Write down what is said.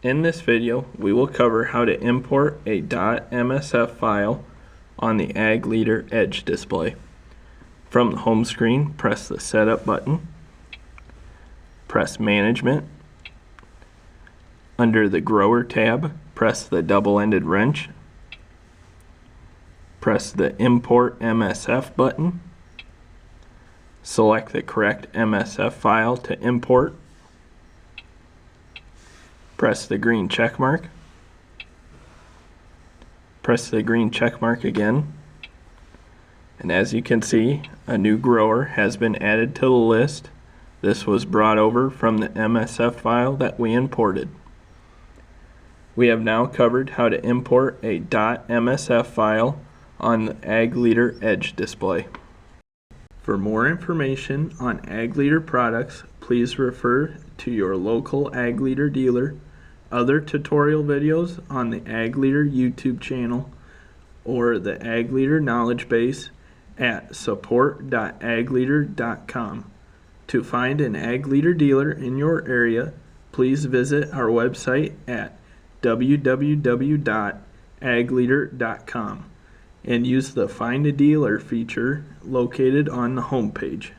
In this video, we will cover how to import a .msf file on the Ag Leader Edge display. From the home screen, press the Setup button, press Management. Under the Grower tab, press the double-ended wrench, press the Import MSF button, select the correct MSF file to import, press the green check mark, press the green check mark again, and as you can see, a new grower has been added to the list. This was brought over from the MSF file that we imported. We have now covered how to import a .msf file on the Ag Leader Edge display. For more information on Ag Leader products, please refer to your local Ag Leader dealer, other tutorial videos on the Ag Leader YouTube channel, or the Ag Leader Knowledgebase at support.agleader.com. To find an Ag Leader dealer in your area, please visit our website at www.agleader.com and use the Find a Dealer feature located on the home page.